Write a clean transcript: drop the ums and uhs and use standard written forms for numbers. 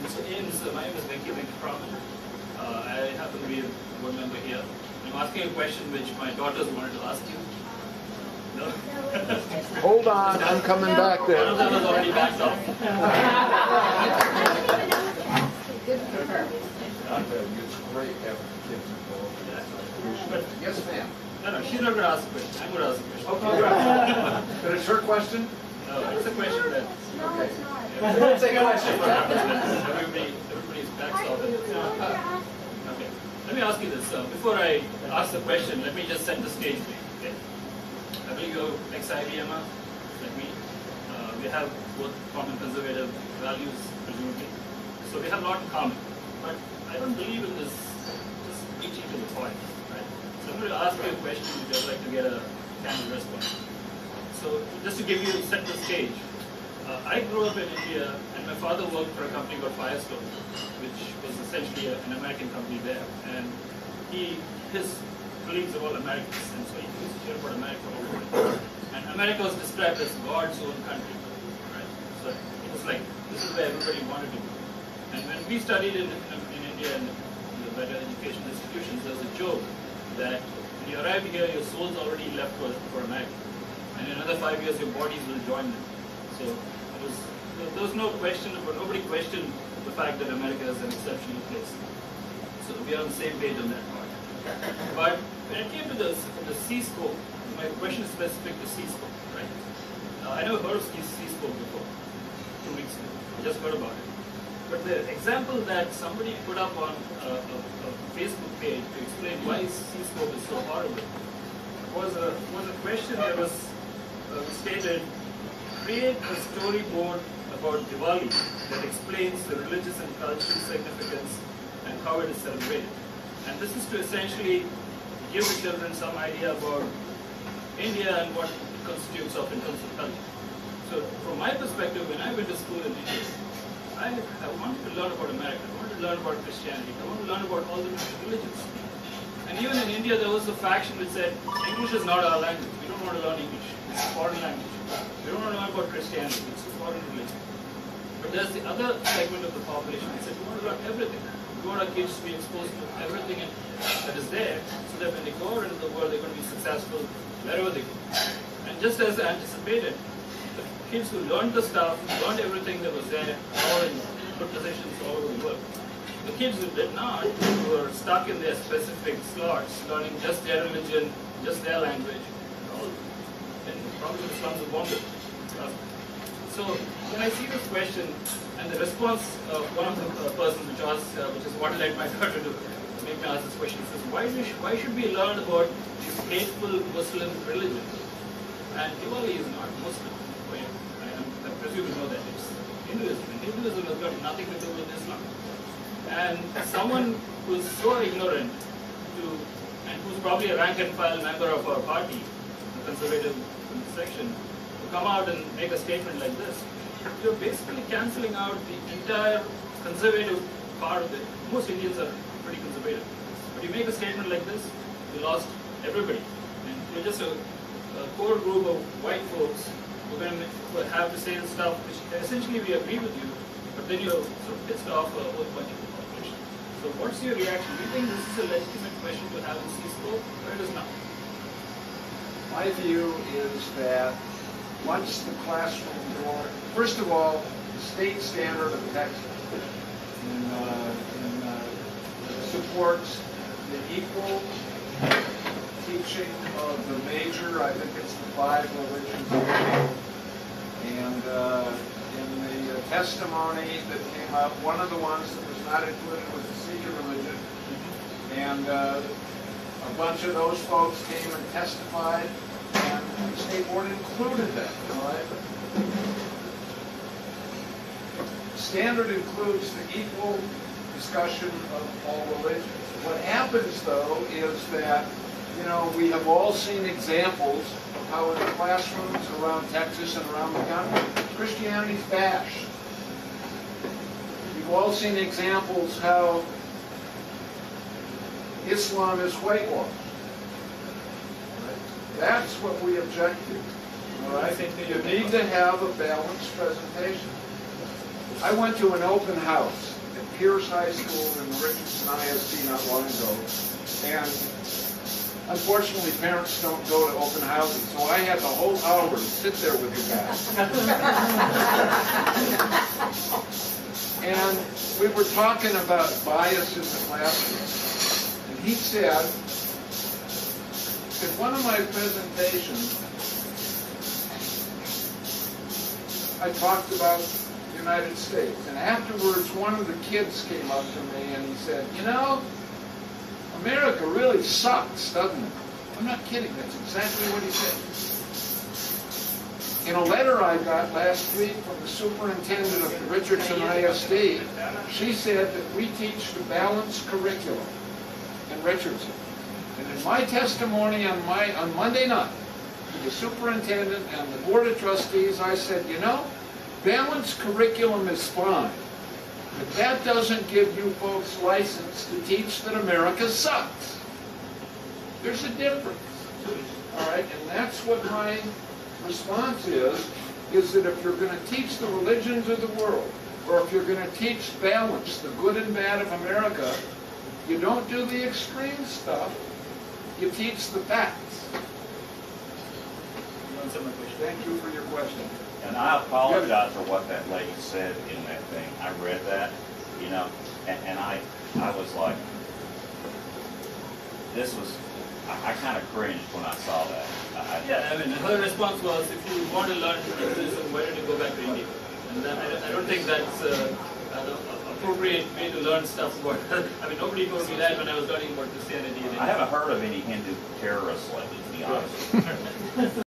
Mr. Ames, my name is Venky, Venkatraman. I happen to be a board member here. I'm asking a question which my daughters wanted to ask you. No? Hold on, I'm coming back One there. of them has already backed off. It's great having kids involved. But, Yes, ma'am. no, she's not going to ask a question. I'm going to ask a question. Okay, right. But it's her question? No, it's a question that Okay. it's a question what happens when everybody's backs off. Okay. Let me ask you this. Before I ask the question, let me just set the stage for you. Okay? I believe you're ex-IBMer, like me. We have both common conservative values, presumably. So we have a lot in common. But I don't believe in this just preaching to the point. Right? So I'm going to ask you a question which I'd like to get a candid response. So just to give you, set the stage. I grew up in India, and my father worked for a company called Firestone, which was essentially an American company there. And his colleagues are all Americans, and so he used to hear about America all the time. And America was described as God's own country, right? So it was like, this is where everybody wanted to go. And when we studied in India and the better education institutions, there was a joke that when you arrive here, your soul's already left for America. And in another 5 years, your bodies will join them. So there was no question, but nobody questioned the fact that America is an exceptional place. So we are on the same page on that part. But when it came to the C-scope, my question is specific to C-scope, right? I never heard of C-scope before, 2 weeks ago. I just heard about it. But the example that somebody put up on a Facebook page to explain why C-scope is so horrible was a question that was stated, create a storyboard about Diwali that explains the religious and cultural significance and how it is celebrated. And this is to essentially give the children some idea about India and what it constitutes of in terms of culture. So from my perspective, when I went to school in India, I wanted to learn about America, I wanted to learn about Christianity, I wanted to learn about all the different religions. And even in India, there was a faction which said, English is not our language, we don't want to learn English, it's a foreign language. We don't want to learn about Christianity, it's a foreign religion. But there's the other segment of the population that said, we want to learn everything. We want our kids to be exposed to everything that is there, so that when they go out into the world, they're going to be successful wherever they go. And just as anticipated, the kids who learned the stuff, learned everything that was there, all in good positions all over the world. The kids who did not, who were stuck in their specific slots, learning just their religion, just their language, all in probably the slums of Bombay. So when I see this question and the response of one of the persons which is what led my daughter to make me ask this question, says, why should we learn about this hateful Muslim religion? And Diwali is not Muslim. I presume you know that it's Hinduism. And Hinduism has got nothing to do with Islam. And someone who's so ignorant and who's probably a rank and file member of our party, the conservative section, to come out and make a statement like this, you're basically cancelling out the entire conservative part of it. Most Indians are pretty conservative. But you make a statement like this, you lost everybody. And you're just a core group of white folks who are going to have to say the stuff which essentially we agree with you, but then you're sort of pissed off a whole bunch of the population. So what's your reaction? Do you think this is a legitimate question to have in C-scope, or it is not? My view is that once the classroom door, first of all, the state standard of Texas supports the equal teaching of the major, I think it's the 5 religions. And in the testimony that came up, one of the ones that was not included was the Sikh religion. And a bunch of those folks came and testified, and the state board included them. All right? Standard includes the equal discussion of all religions. What happens, though, is that, we have all seen examples of how in the classrooms around Texas and around the country, Christianity's bashed. You've all seen examples how Islam is whitewashed. That's what we object to. All right? You need to have a balanced presentation. I went to an open house Pierce High School and the Richardson ISD not long ago. And unfortunately, parents don't go to open houses, so I had the whole hour to sit there with the guy. And we were talking about bias in the classroom. And he said, in one of my presentations, I talked about the United States. And afterwards, one of the kids came up to me and he said, you know, America really sucks, doesn't it? I'm not kidding, that's exactly what he said. In a letter I got last week from the superintendent of the Richardson ISD, she said that we teach the balanced curriculum in Richardson. And in my testimony on Monday night to the superintendent and the board of trustees, I said, you know, balanced curriculum is fine, but that doesn't give you folks license to teach that America sucks. There's a difference, all right? And that's what my response is that if you're going to teach the religions of the world, or if you're going to teach balance, the good and bad of America, you don't do the extreme stuff, you teach the facts. Thank you for your question. And I apologize for what that lady said in that thing. I read that, you know, and I was like, this was, I kind of cringed when I saw that. Yeah, I mean, her response was, if you want to learn Buddhism, why don't you go back to India? And then I don't think that's an appropriate way to learn stuff about. I mean, nobody told me that when I was learning about Christianity. I haven't heard of any Hindu terrorists lately, to be honest.